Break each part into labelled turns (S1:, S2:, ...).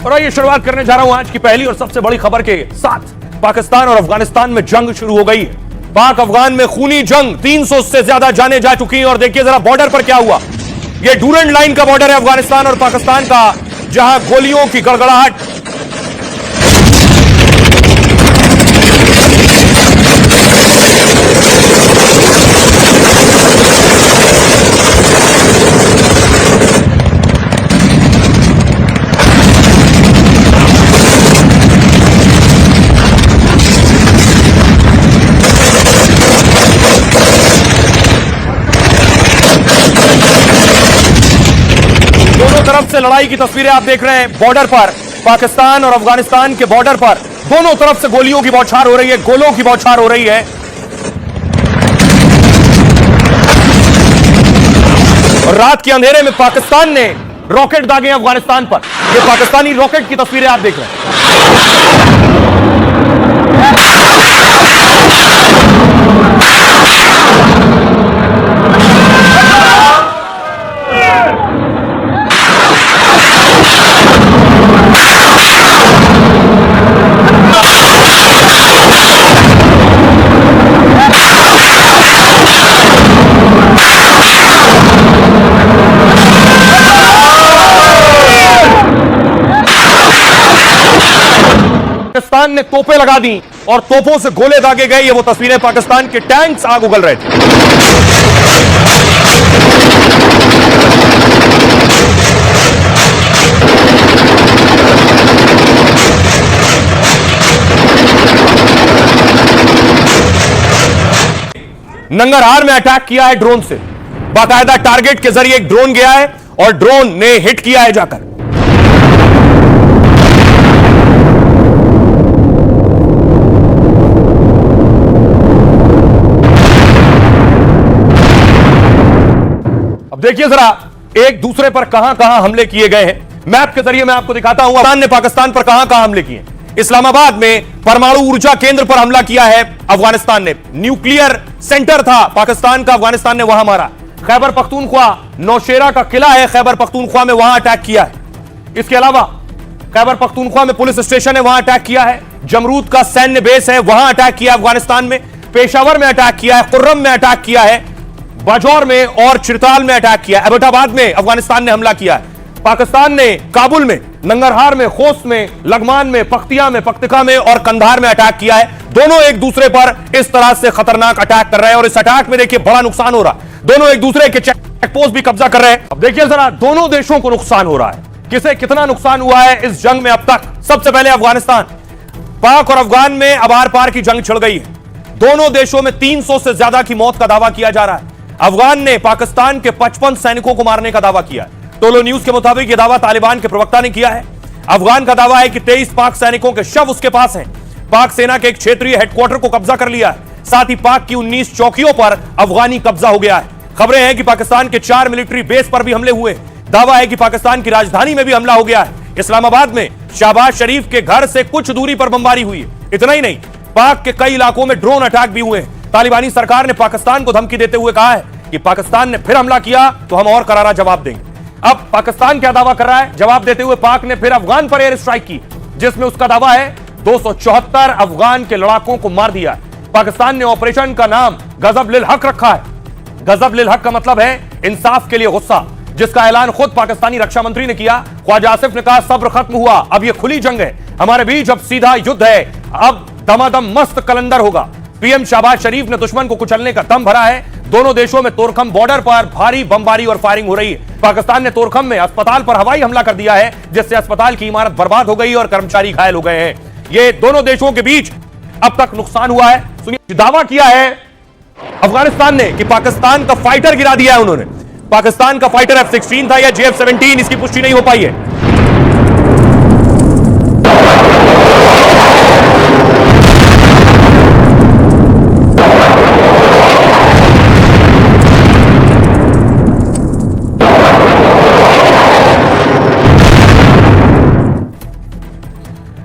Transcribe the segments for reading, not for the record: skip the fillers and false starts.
S1: और आइए शुरुआत करने जा रहा हूं आज की पहली और सबसे बड़ी खबर के साथ। पाकिस्तान और अफगानिस्तान में जंग शुरू हो गई है। पाक अफगान में खूनी जंग 300 से ज्यादा जाने जा चुकी है। और देखिए जरा बॉर्डर पर क्या हुआ। यह डूरेंट लाइन का बॉर्डर है अफगानिस्तान और पाकिस्तान का, जहां गोलियों की गड़गड़ाहट तरफ से लड़ाई की तस्वीरें आप देख रहे हैं। बॉर्डर पर पाकिस्तान और अफगानिस्तान के बॉर्डर पर दोनों तरफ से गोलियों की बौछार हो रही है, गोलों की बौछार हो रही है। और रात के अंधेरे में पाकिस्तान ने रॉकेट दागे अफगानिस्तान पर। ये पाकिस्तानी रॉकेट की तस्वीरें आप देख रहे हैं। पाकिस्तान ने तोपें लगा दी और तोपों से गोले दागे गए। ये वो तस्वीरें, पाकिस्तान के टैंक्स आग उगल रहे थे। नंगरहार में अटैक किया है ड्रोन से। बाकायदा टारगेट के जरिए एक ड्रोन गया है और ड्रोन ने हिट किया है जाकर। देखिए जरा एक दूसरे पर कहां कहां हमले किए गए हैं। मैप के जरिए मैं आपको दिखाता हूं अफगान ने पाकिस्तान पर कहां कहां हमले किए। इस्लामाबाद में परमाणु ऊर्जा केंद्र पर हमला किया है अफगानिस्तान ने। न्यूक्लियर सेंटर था पाकिस्तान का, अफगानिस्तान ने वहां मारा। खैबर पख्तूनख्वा नौशेरा का किला है, खैबर पख्तूनख्वा में वहां अटैक किया है। इसके अलावा खैबर पख्तूनख्वा में पुलिस स्टेशन है, वहां अटैक किया है। जमरूद का सैन्य बेस है, वहां अटैक किया अफगानिस्तान में। पेशावर में अटैक किया है, कुर्रम में अटैक किया है, बाजौर में और चिरताल में अटैक किया। एबटाबाद में अफगानिस्तान ने हमला किया है। पाकिस्तान ने काबुल में, नंगरहार में, खोस्त में, लगमान में, पख्तिया में, पख्तिका में और कंधार में अटैक किया है। दोनों एक दूसरे पर इस तरह से खतरनाक अटैक कर रहे हैं और इस अटैक में देखिए बड़ा नुकसान हो रहा है। दोनों एक दूसरे के चेक पोस्ट भी कब्जा कर रहे हैं। अब देखिए जरा दोनों देशों को नुकसान हो रहा है। किसे कितना नुकसान हुआ है इस जंग में अब तक। सबसे पहले अफगानिस्तान, पाक और अफगान में अब आर पार की जंग छिड़ गई है। दोनों देशों में 300 से ज्यादा की मौत का दावा किया जा रहा है। अफगान ने पाकिस्तान के 55 सैनिकों को मारने का दावा किया है। टोलो न्यूज के मुताबिक यह दावा तालिबान के प्रवक्ता ने किया है। अफगान का दावा है कि 23 पाक सैनिकों के शव उसके पास हैं। पाक सेना के एक क्षेत्रीय हेडक्वार्टर को कब्जा कर लिया है। साथ ही पाक की 19 चौकियों पर अफगानी कब्जा हो गया है। खबरें हैं कि पाकिस्तान के 4 मिलिट्री बेस पर भी हमले हुए। दावा है कि पाकिस्तान की राजधानी में भी हमला हो गया है। इस्लामाबाद में शहबाज शरीफ के घर से कुछ दूरी पर बमबारी हुई है। इतना ही नहीं, पाक के कई इलाकों में ड्रोन अटैक भी हुए हैं। तालिबानी सरकार ने पाकिस्तान को धमकी देते हुए कहा है कि पाकिस्तान ने फिर हमला किया तो हम और करारा जवाब देंगे। अब पाकिस्तान क्या दावा कर रहा है, जवाब देते हुए पाक ने फिर अफगान पर एयर स्ट्राइक की, जिसमें उसका दावा है 274 अफगान के लड़ाकों को मार दिया। पाकिस्तान ने ऑपरेशन का नाम गजब लिल हक रखा है। गजब लिल हक का मतलब है इंसाफ के लिए गुस्सा, जिसका ऐलान खुद पाकिस्तानी रक्षा मंत्री ने किया। ख्वाजा आसिफ ने कहा सब्र खत्म हुआ, अब यह खुली जंग है हमारे बीच, अब सीधा युद्ध है, अब दमादम मस्त कलंदर होगा। पीएम शहबाज शरीफ ने दुश्मन को कुचलने का दम भरा है। दोनों देशों में तोरखम बॉर्डर पर भारी बमबारी और फायरिंग हो रही है। पाकिस्तान ने तोरखम में अस्पताल पर हवाई हमला कर दिया है, जिससे अस्पताल की इमारत बर्बाद हो गई और कर्मचारी घायल हो गए हैं। ये दोनों देशों के बीच अब तक नुकसान हुआ है। सुनिए, दावा किया है अफगानिस्तान ने कि पाकिस्तान का फाइटर गिरा दिया है उन्होंने। पाकिस्तान का फाइटर F-16 था या JF-17, इसकी पुष्टि नहीं हो पाई है।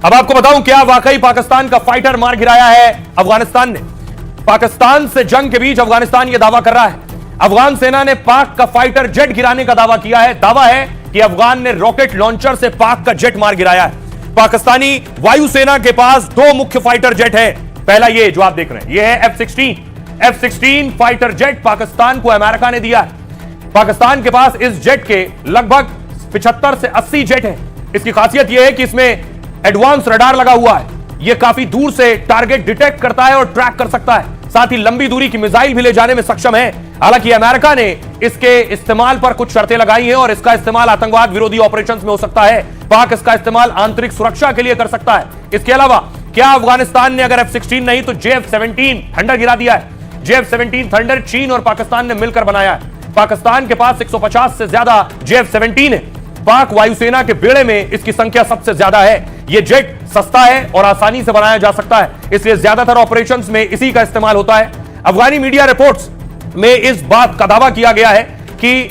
S1: अब आपको बताऊं क्या वाकई पाकिस्तान का फाइटर मार गिराया है अफगानिस्तान ने। पाकिस्तान से जंग के बीच अफगानिस्तान यह दावा कर रहा है। अफगान सेना ने पाक का फाइटर जेट गिराने का दावा किया है। दावा है कि अफगान ने रॉकेट लॉन्चर से पाक का जेट मार गिराया है। पाकिस्तानी वायुसेना के पास दो मुख्य फाइटर जेट है। पहला ये जो आप देख रहे हैं, ये है F-16 फाइटर जेट पाकिस्तान को अमेरिका ने दिया है। पाकिस्तान के पास इस जेट के लगभग 75 से 80 जेट हैं। इसकी खासियत यह है कि इसमें एडवांस रडार लगा हुआ है। यह काफी दूर से टारगेट डिटेक्ट करता है और ट्रैक कर सकता है। साथ ही लंबी दूरी की मिसाइल भी ले जाने में सक्षम है। हालांकि अमेरिका ने इसके इस्तेमाल पर कुछ शर्तें लगाई हैं और इसका इस्तेमाल आतंकवाद विरोधी ऑपरेशंस में हो सकता है। पाक इसका इस्तेमाल आंतरिक सुरक्षा के लिए कर सकता है। इसके अलावा क्या अफगानिस्तान ने अगर F-16 नहीं तो JF-17 थंडर गिरा दिया है। JF-17 थंडर चीन और पाकिस्तान ने मिलकर बनाया है। पाकिस्तान के पास 150 से ज्यादा JF-17 है। पाक वायुसेना के बेड़े में इसकी संख्या सबसे ज्यादा है। यह जेट सस्ता है और आसानी से बनाया जा सकता है, इसलिए ज्यादातर ऑपरेशंस में इसी का इस्तेमाल होता है। अफगानी मीडिया रिपोर्ट्स में इस बात का दावा किया गया है कि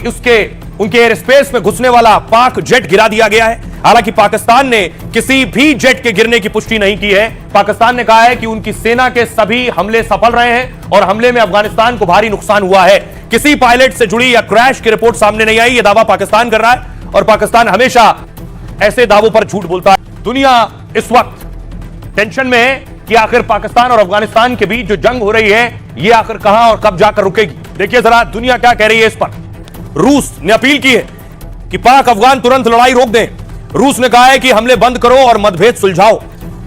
S1: उनके एयर स्पेस में घुसने वाला पाक जेट गिरा दिया गया है। हालांकि पाकिस्तान ने किसी भी जेट के गिरने की पुष्टि नहीं की है। पाकिस्तान ने कहा है कि उनकी सेना के सभी हमले सफल रहे हैं और हमले में अफगानिस्तान को भारी नुकसान हुआ है। किसी पायलट से जुड़ी या क्रैश की रिपोर्ट सामने नहीं आई। यह दावा पाकिस्तान कर रहा है और पाकिस्तान हमेशा ऐसे दावों पर झूठ बोलता है। दुनिया इस वक्त टेंशन में है कि आखिर पाकिस्तान और अफगानिस्तान के बीच जो जंग हो रही है ये आखिर कहां और कब जाकर रुकेगी। देखिए जरा दुनिया क्या कह रही है इस पर। रूस ने अपील की है कि पाक अफगान तुरंत लड़ाई रोक दें। रूस ने कहा है कि हमले बंद करो और मतभेद सुलझाओ।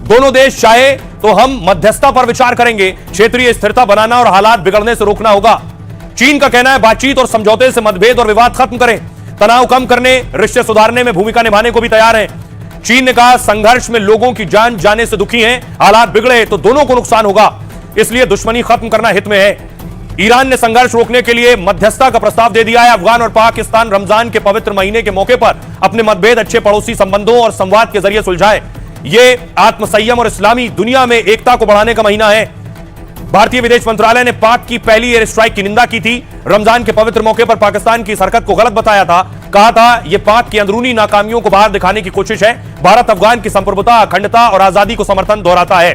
S1: दोनों देश चाहे तो हम मध्यस्थता पर विचार करेंगे। क्षेत्रीय स्थिरता बनाना और हालात बिगड़ने से रोकना होगा। चीन का कहना है बातचीत और समझौते से मतभेद और विवाद खत्म करें। तनाव कम करने, रिश्ते सुधारने में भूमिका निभाने को भी तैयार है। चीन ने कहा संघर्ष में लोगों की जान जाने से दुखी हैं। हालात बिगड़े तो दोनों को नुकसान होगा, इसलिए दुश्मनी खत्म करना हित में है। ईरान ने संघर्ष रोकने के लिए मध्यस्थता का प्रस्ताव दे दिया है। अफगान और पाकिस्तान रमजान के पवित्र महीने के मौके पर अपने मतभेद अच्छे पड़ोसी संबंधों और संवाद के जरिए सुलझाए। ये आत्मसंयम और इस्लामी दुनिया में एकता को बढ़ाने का महीना है। भारतीय विदेश मंत्रालय ने पाक की पहली एयर स्ट्राइक की निंदा की थी। रमजान के पवित्र मौके पर पाकिस्तान की इस हरकत को गलत बताया था। कहा था यह पाक की अंदरूनी नाकामियों को बाहर दिखाने की कोशिश है। भारत अफगान की संप्रभुता, अखंडता और आजादी को समर्थन दोहराता है।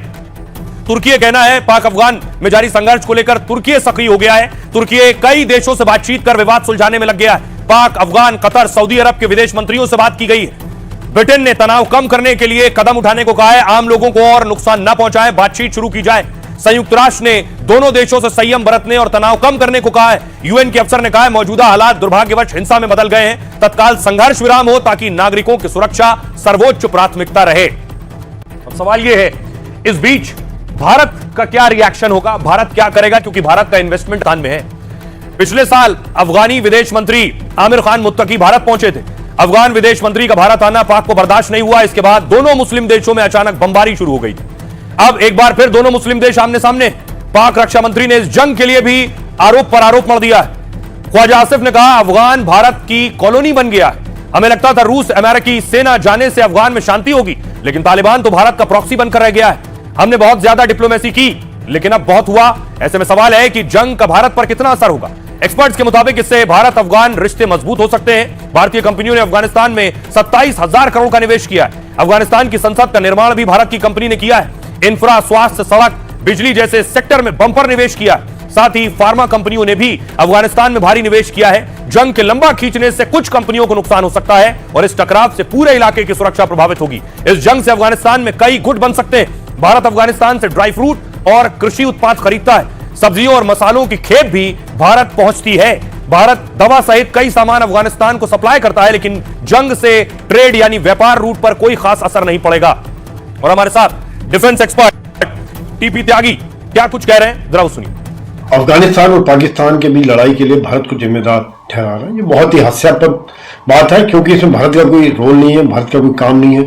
S1: तुर्की कहना है पाक अफगान में जारी संघर्ष को लेकर तुर्की सक्रिय हो गया है। तुर्की कई देशों से बातचीत कर विवाद सुलझाने में लग गया है। पाक, अफगान, कतर, सऊदी अरब के विदेश मंत्रियों से बात की गई है। ब्रिटेन ने तनाव कम करने के लिए कदम उठाने को कहा है। आम लोगों को और नुकसान न पहुंचाए, बातचीत शुरू की जाए। संयुक्त राष्ट्र ने दोनों देशों से संयम बरतने और तनाव कम करने को कहा है। यूएन के अफसर ने कहा है मौजूदा हालात दुर्भाग्यवश हिंसा में बदल गए हैं। तत्काल संघर्ष विराम हो ताकि नागरिकों की सुरक्षा सर्वोच्च प्राथमिकता रहे। अब सवाल यह है इस बीच भारत का क्या रिएक्शन होगा, भारत क्या करेगा, क्योंकि भारत का इन्वेस्टमेंट खान में है। पिछले साल अफगानी विदेश मंत्री आमिर खान मुत्तकी भारत पहुंचे थे। अफगान विदेश मंत्री का भारत आना पाक को बर्दाश्त नहीं हुआ। इसके बाद दोनों मुस्लिम देशों में अचानक बमबारी शुरू हो गई थी। अब एक बार फिर दोनों मुस्लिम देश आमने सामने। पाक रक्षा मंत्री ने इस जंग के लिए भी आरोप पर आरोप मढ़ दिया है। ख्वाजा आसिफ ने कहा अफगान भारत की कॉलोनी बन गया है। हमें लगता था रूस अमेरिकी सेना जाने से अफगान में शांति होगी, लेकिन तालिबान तो भारत का प्रॉक्सी बनकर रह गया है। हमने बहुत ज्यादा डिप्लोमेसी की, लेकिन अब बहुत हुआ। ऐसे में सवाल है कि जंग का भारत पर कितना असर होगा। एक्सपर्ट्स के मुताबिक इससे भारत अफगान रिश्ते मजबूत हो सकते हैं। भारतीय कंपनियों ने अफगानिस्तान में 27,000 करोड़ का निवेश किया है। अफगानिस्तान की संसद का निर्माण भी भारत की कंपनी ने किया है। इंफ्रा, स्वास्थ्य, सड़क, बिजली जैसे सेक्टर में बंपर निवेश किया है। साथ ही फार्मा कंपनियों ने भी अफगानिस्तान में भारी निवेश किया है। जंग के लंबा खींचने से कुछ कंपनियों को नुकसान हो सकता है और इस टकराव से पूरे इलाके की सुरक्षा प्रभावित होगी। इस जंग से अफगानिस्तान में कई गुट बन सकते हैं। भारत अफगानिस्तान से ड्राई फ्रूट और कृषि उत्पाद खरीदता है। सब्जियों और मसालों की खेप भी भारत पहुंचती है। भारत दवा सहित कई सामान अफगानिस्तान को सप्लाई करता है, लेकिन जंग से ट्रेड यानी व्यापार रूट पर कोई खास असर नहीं पड़ेगा। और हमारे साथ डिफेंस एक्सपर्ट टीपी त्यागी क्या कुछ कह रहे हैं, जरा सुनिए।
S2: अफगानिस्तान और पाकिस्तान के बीच लड़ाई के लिए भारत को जिम्मेदार ठहरा रहा है। ये बहुत ही हास्यास्पद बात है, क्योंकि इसमें भारत का कोई रोल नहीं है, भारत का कोई काम नहीं है।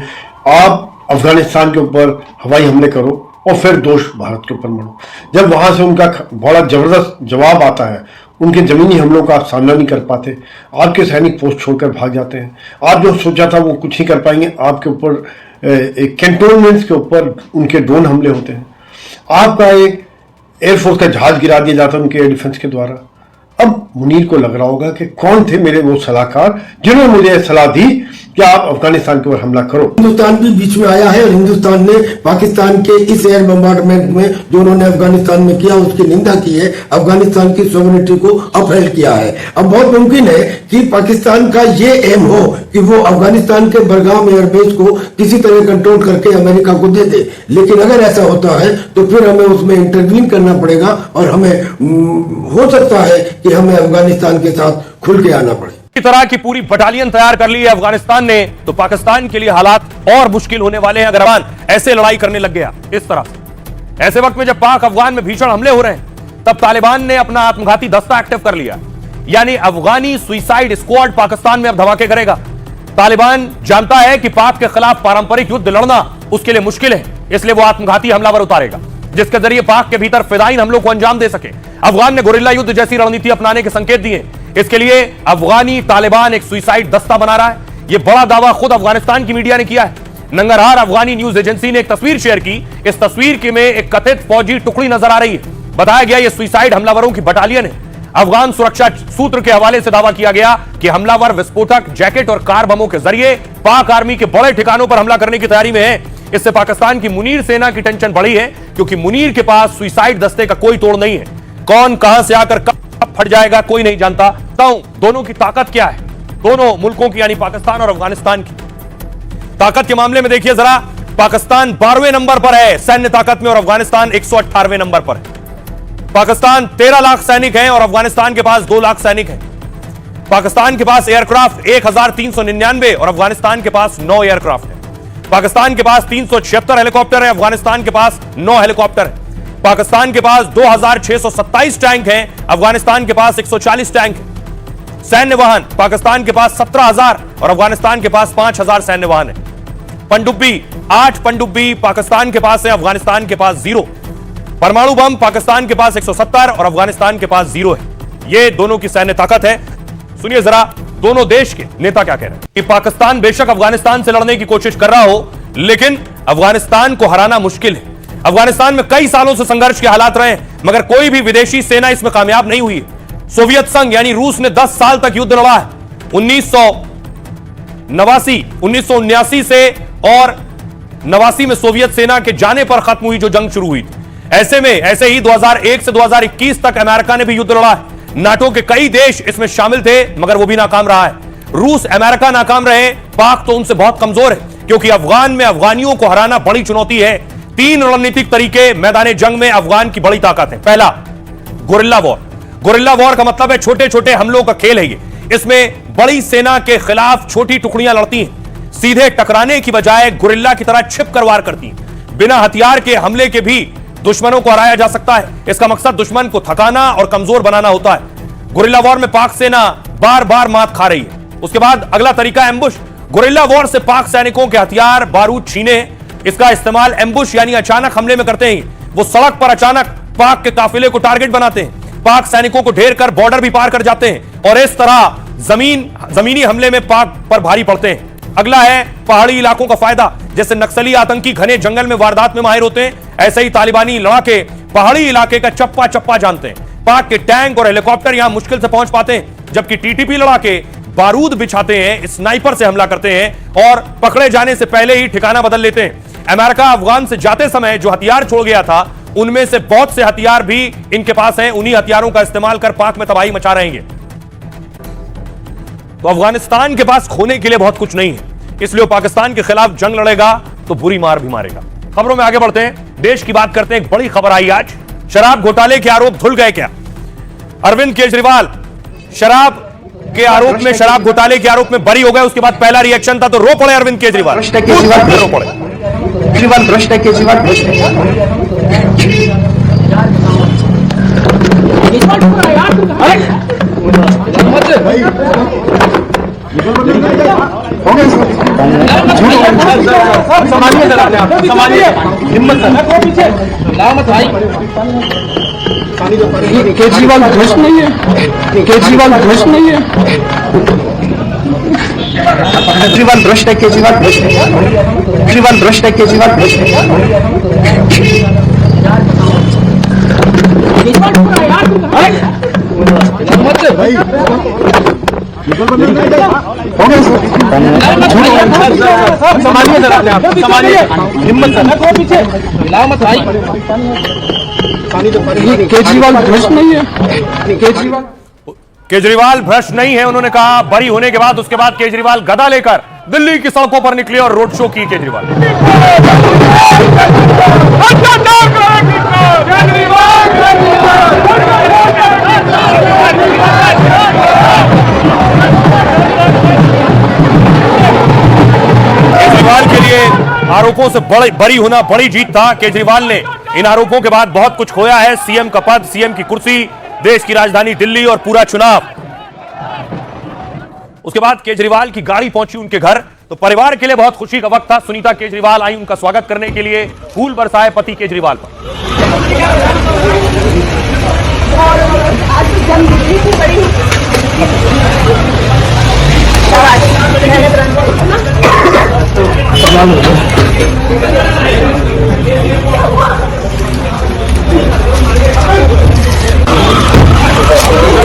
S2: आप अफगानिस्तान के ऊपर हवाई हमले करो और फिर दोष भारत के ऊपर मरो। जब वहां से उनका बड़ा जबरदस्त जवाब आता है, उनके जमीनी हमलों का आप सामना नहीं कर पाते, आपके सैनिक पोस्ट छोड़कर भाग जाते हैं। आप जो सोचा था वो कुछ नहीं कर पाएंगे। आपके ऊपर कैंटोनमेंट्स के ऊपर उनके ड्रोन हमले होते हैं। आपका एक एयरफोर्स का जहाज गिरा दिया जाता है उनके एयर डिफेंस के द्वारा। अब मुनीर को लग रहा होगा कि कौन थे मेरे वो सलाहकार जिन्होंने मुझे सलाह दी कि आप अफगानिस्तान के ऊपर हमला करो।
S3: हिंदुस्तान भी बीच में आया है और हिंदुस्तान ने पाकिस्तान के इस एयर बम्बार्डमेंट में जो उन्होंने अफगानिस्तान में किया उसकी निंदा की है, अफगानिस्तान की सॉवरेनिटी को अपहेल्ड किया है। अब बहुत मुमकिन है कि पाकिस्तान का ये एम हो कि वो अफगानिस्तान के बरगाम एयरबेस को किसी तरह कंट्रोल करके अमेरिका को दे दे, लेकिन अगर ऐसा होता है तो फिर हमें उसमें इंटरवीन करना पड़ेगा और हमें हो सकता है कि हमें अफगानिस्तान के साथ खुल के आना पड़े।
S1: इस तरह की पूरी बटालियन तैयार कर ली है अफगानिस्तान ने, तो पाकिस्तान के लिए हालात और मुश्किल होने वाले हैं अगर अफगान ऐसे लड़ाई करने लग गया इस तरह से। ऐसे वक्त में जब पाक अफगान में भीषण हमले हो रहे हैं, तब तालिबान ने अपना आत्मघाती दस्ता एक्टिव कर लिया, यानी अफगानी सुइसाइड स्क्वाड पाकिस्तान में अब धमाके करेगा। तालिबान जानता है कि पाक के खिलाफ पारंपरिक युद्ध लड़ना उसके लिए मुश्किल है, इसलिए वो आत्मघाती हमलावर उतारेगा जिसके जरिए पाक के भीतर फिदाइन हमलों को अंजाम दे सके। अफगान ने गुरिल्ला युद्ध जैसी रणनीति अपनाने के संकेत दिए। इसके लिए अफगानी तालिबान एक सुइसाइड दस्ता बना रहा है। यह बड़ा दावा खुद अफगानिस्तान की मीडिया ने किया है। नंगरहार अफगानी न्यूज एजेंसी ने एक तस्वीर शेयर की। इस तस्वीर में एक कथित फौजी टुकड़ी नजर आ रही है। बताया गया यह सुइसाइड हमलावरों की बटालियन है। अफगान सुरक्षा सूत्र के हवाले से दावा किया गया कि हमलावर विस्फोटक, जैकेट और कार बमों के जरिए पाक आर्मी के बड़े ठिकानों पर हमला करने की तैयारी में है। इससे पाकिस्तान की मुनीर सेना की टेंशन बढ़ी है, क्योंकि मुनीर के पास सुइसाइड दस्ते का कोई तोड़ नहीं है। कौन कहां से आकर कब फट जाएगा कोई नहीं जानता। दोनों की ताकत क्या है, दोनों मुल्कों की यानी पाकिस्तान और अफगानिस्तान की ताकत के मामले में देखिए जरा। पाकिस्तान 12वें नंबर पर है सैन्य ताकत में और अफगानिस्तान 118वें नंबर पर है। पाकिस्तान 13 लाख सैनिक हैं और अफगानिस्तान के पास 2 लाख सैनिक हैं। पाकिस्तान के पास एयरक्राफ्ट 1399 और अफगानिस्तान के पास 9 एयरक्राफ्ट है। पाकिस्तान के पास 376 हेलीकॉप्टर है, अफगानिस्तान के पास 9 हेलीकॉप्टर है। पाकिस्तान के पास 2627 टैंक हैं, अफगानिस्तान के पास 140 टैंक हैं। सैन्य वाहन पाकिस्तान के पास 17000 और अफगानिस्तान के पास 5000 सैन्य वाहन है। पनडुब्बी 8 पनडुब्बी पाकिस्तान के पास है, अफगानिस्तान के पास 0। परमाणु बम पाकिस्तान के पास 170 और अफगानिस्तान के पास 0 है। यह दोनों की सैन्य ताकत है। सुनिए जरा दोनों देश के नेता क्या कह रहे हैं कि पाकिस्तान बेशक अफगानिस्तान से लड़ने की कोशिश कर रहा हो, लेकिन अफगानिस्तान को हराना मुश्किल है। अफगानिस्तान में कई सालों से संघर्ष के हालात रहे, मगर कोई भी विदेशी सेना इसमें कामयाब नहीं हुई। सोवियत संघ यानी रूस ने 10 साल तक युद्ध लड़ा है। 1979 से और 89 में सोवियत सेना के जाने पर खत्म हुई जो जंग शुरू हुई थी। ऐसे ही 2001 से 2021 तक अमेरिका ने भी युद्ध लड़ा है। नाटो के कई देश इसमें शामिल थे, मगर वो भी नाकाम रहा है। रूस, अमेरिका नाकाम रहे, पाक तो उनसे बहुत कमजोर है, क्योंकि अफगान में अफगानियों को हराना बड़ी चुनौती है। 3 रणनीतिक तरीके मैदान जंग में अफगान की बड़ी ताकत है। पहला, गुरिल्ला वॉर। गुरिल्ला वॉर का मतलब है छोटे छोटे हमलों का खेल है ये। इसमें बड़ी सेना के खिलाफ छोटी टुकड़ियां लड़ती हैं, सीधे टकराने की बजाय गुरिल्ला की तरह छिप कर वार करती हैं। बिना हथियार के हमले के भी दुश्मनों को हराया जा सकता है। इसका मकसद दुश्मन को थकाना और कमजोर बनाना होता है। गुरिल्ला वॉर में पाक सेना बार बार मात खा रही है। उसके बाद अगला तरीका एम्बुश। गुरिल्ला वॉर से पाक सैनिकों के हथियार बारूद छीने इसका इस्तेमाल एम्बुश यानी अचानक हमले में करते हैं। वो सड़क पर अचानक पाक के काफिले को टारगेट बनाते हैं, पाक सैनिकों को ढेर कर बॉर्डर भी पार कर जाते हैं और इस तरह जमीनी हमले में पाक पर भारी पड़ते हैं। अगला है पहाड़ी इलाकों का फायदा। जैसे नक्सली आतंकी घने जंगल में वारदात में माहिर होते हैं, ऐसे ही तालिबानी लड़ाके पहाड़ी इलाके का चप्पा चप्पा जानते हैं। पाक के टैंक और हेलीकॉप्टर यहां मुश्किल से पहुंच पाते हैं, जबकि टीटीपी लड़ाके बारूद बिछाते हैं, स्नाइपर से हमला करते हैं और पकड़े जाने से पहले ही ठिकाना बदल लेते हैं। अमेरिका अफगान से जाते समय जो हथियार छोड़ गया था, उनमें से बहुत से हथियार भी इनके पास हैं। उन्हीं हथियारों का इस्तेमाल कर पाक में तबाही मचा रहे हैं। तो अफगानिस्तान के पास खोने के लिए बहुत कुछ नहीं है, इसलिए पाकिस्तान के खिलाफ जंग लड़ेगा तो बुरी मार भी मारेगा। खबरों में आगे बढ़ते हैं, देश की बात करते हैं। एक बड़ी खबर आई आज, शराब घोटाले के आरोप धुल गए क्या? अरविंद केजरीवाल शराब के आरोप में, शराब घोटाले के आरोप में बरी हो गए। उसके बाद पहला रिएक्शन था तो रो पड़े अरविंद केजरीवाल। रो पड़े
S4: केजरीवाल भ्रष्ट है, केजरीवाल भ्रष्ट केजरीवाल भ्रष्ट नहीं है, केजरीवाल भ्रष्ट नहीं है, केजरीवाल भ्रष्ट है, केजरीवाल भ्रष्ट है, केजरीवाल भ्रष्ट है, केजरीवाल भ्रष्ट है। केजरीवाल भ्रष्ट नहीं है।
S1: केजरीवाल भ्रष्ट नहीं है, उन्होंने कहा। बरी होने के बाद उसके बाद केजरीवाल गदा लेकर दिल्ली की सड़कों पर निकले और रोड शो की केजरीवाल। केजरीवाल के लिए आरोपों से बरी होना बड़ी जीत था। केजरीवाल ने इन आरोपों के बाद बहुत कुछ खोया है, सीएम का पद, सीएम की कुर्सी, देश की राजधानी दिल्ली और पूरा चुनाव। उसके बाद केजरीवाल की गाड़ी पहुंची उनके घर, तो परिवार के लिए बहुत खुशी का वक्त था। सुनीता केजरीवाल आई उनका स्वागत करने के लिए, फूल बरसाए पति केजरीवाल पर।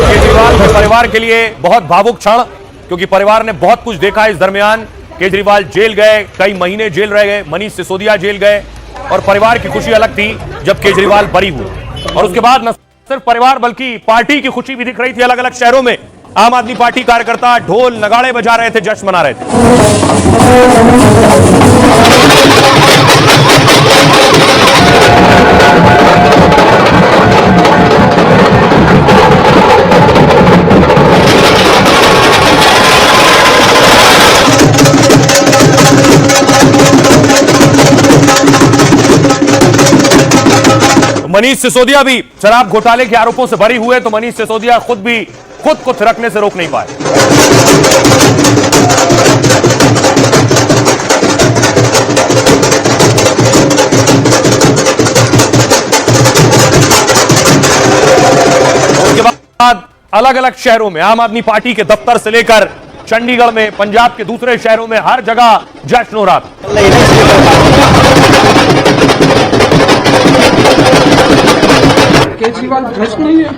S1: केजरीवाल परिवार के लिए बहुत भावुक क्षण, क्योंकि परिवार ने बहुत कुछ देखा इस दरमियान। केजरीवाल जेल गए, कई महीने जेल रह गए, मनीष सिसोदिया जेल गए, और परिवार की खुशी अलग थी जब केजरीवाल बरी हुए। और उसके बाद न सिर्फ परिवार बल्कि पार्टी की खुशी भी दिख रही थी। अलग अलग शहरों में आम आदमी पार्टी कार्यकर्ता ढोल नगाड़े बजा रहे थे, जश्न मना रहे थे। मनीष सिसोदिया भी शराब घोटाले के आरोपों से बरी हुए, तो मनीष सिसोदिया खुद को थिरकने से रोक नहीं पाए। उसके बाद अलग अलग शहरों में आम आदमी पार्टी के दफ्तर से लेकर चंडीगढ़ में, पंजाब के दूसरे शहरों में हर जगह जश्न हो रहा था।
S4: केजरीवाल भ्रष्ट नहीं है।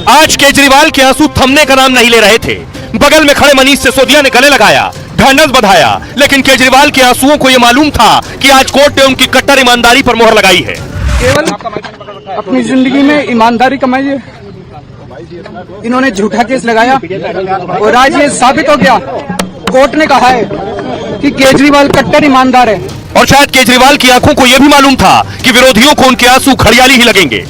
S1: आज केजरीवाल के आंसू थमने का नाम नहीं ले रहे थे। बगल में खड़े मनीष सिसोदिया ने गले लगाया, ढांढस बंधाया, लेकिन केजरीवाल के आंसुओं को यह मालूम था कि आज कोर्ट ने उनकी कट्टर ईमानदारी पर मोहर लगाई है।
S4: केवल अपनी जिंदगी में ईमानदारी कमाई है, इन्होंने झूठा केस लगाया और आज ये साबित हो गया। कोर्ट ने कहा है कि केजरीवाल कट्टर ईमानदार है।
S1: और शायद केजरीवाल की आंखों को यह भी मालूम था कि विरोधियों को उनके आंसू घड़ियाली ही लगेंगे।